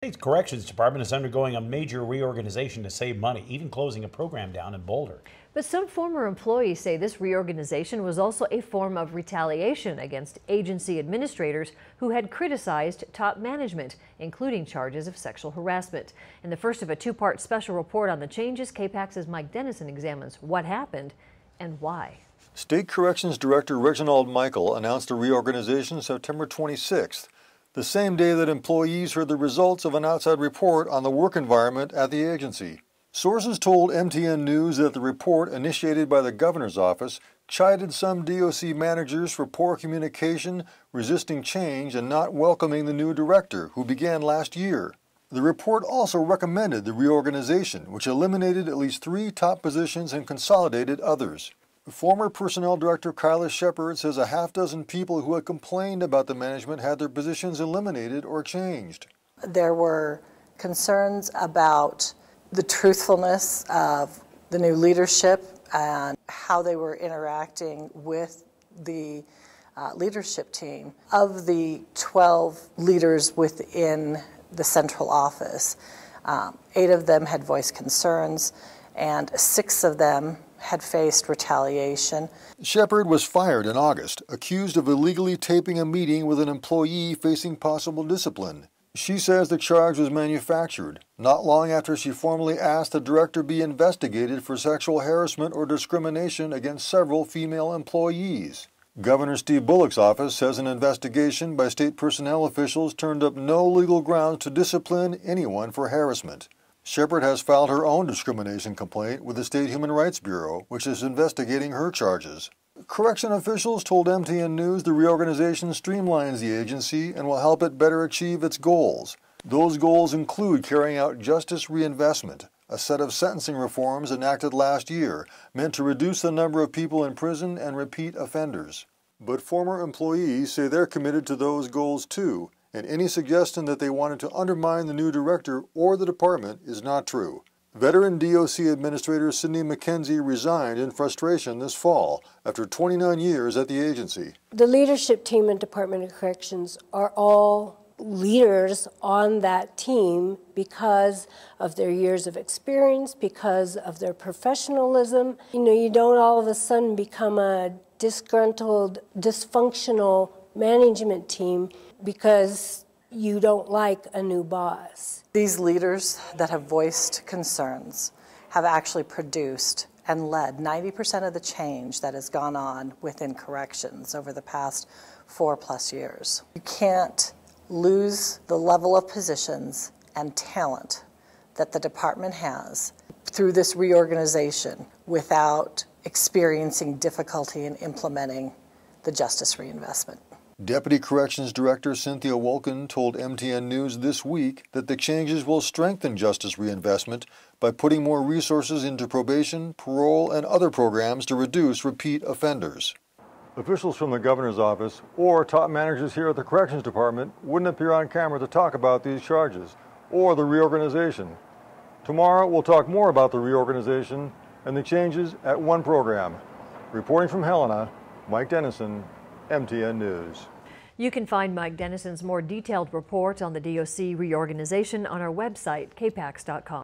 State's Corrections Department is undergoing a major reorganization to save money, even closing a program down in Boulder. But some former employees say this reorganization was also a form of retaliation against agency administrators who had criticized top management, including charges of sexual harassment. In the first of a two-part special report on the changes, KPAX's Mike Dennison examines what happened and why. State Corrections Director Reginald Michael announced a reorganization September 26th, the same day that employees heard the results of an outside report on the work environment at the agency. Sources told MTN News that the report, initiated by the governor's office, chided some DOC managers for poor communication, resisting change, and not welcoming the new director, who began last year. The report also recommended the reorganization, which eliminated at least 3 top positions and consolidated others. Former Personnel Director Kyla Shepard says a half-dozen people who had complained about the management had their positions eliminated or changed. There were concerns about the truthfulness of the new leadership and how they were interacting with the leadership team. Of the 12 leaders within the central office, 8 of them had voiced concerns and 6 of them had faced retaliation. Shepard was fired in August, accused of illegally taping a meeting with an employee facing possible discipline. She says the charge was manufactured, not long after she formally asked the director be investigated for sexual harassment or discrimination against several female employees. Governor Steve Bullock's office says an investigation by state personnel officials turned up no legal grounds to discipline anyone for harassment. Shepard has filed her own discrimination complaint with the State Human Rights Bureau, which is investigating her charges. Correction officials told MTN News the reorganization streamlines the agency and will help it better achieve its goals. Those goals include carrying out justice reinvestment, a set of sentencing reforms enacted last year, meant to reduce the number of people in prison and repeat offenders. But former employees say they're committed to those goals too, and any suggestion that they wanted to undermine the new director or the department is not true. Veteran DOC Administrator Cindy McKenzie resigned in frustration this fall after 29 years at the agency. The leadership team and Department of Corrections are all leaders on that team because of their years of experience, because of their professionalism. You don't all of a sudden become a disgruntled, dysfunctional management team because you don't like a new boss. These leaders that have voiced concerns have actually produced and led 90% of the change that has gone on within corrections over the past 4+ years. You can't lose the level of positions and talent that the department has through this reorganization without experiencing difficulty in implementing the justice reinvestment. Deputy Corrections Director Cynthia Wolkin told MTN News this week that the changes will strengthen justice reinvestment by putting more resources into probation, parole, and other programs to reduce repeat offenders. Officials from the governor's office or top managers here at the Corrections Department wouldn't appear on camera to talk about these charges or the reorganization. Tomorrow we'll talk more about the reorganization and the changes at one program. Reporting from Helena, Mike Dennison, MTN News. You can find Mike Dennison's more detailed report on the DOC reorganization on our website, KPAX.com.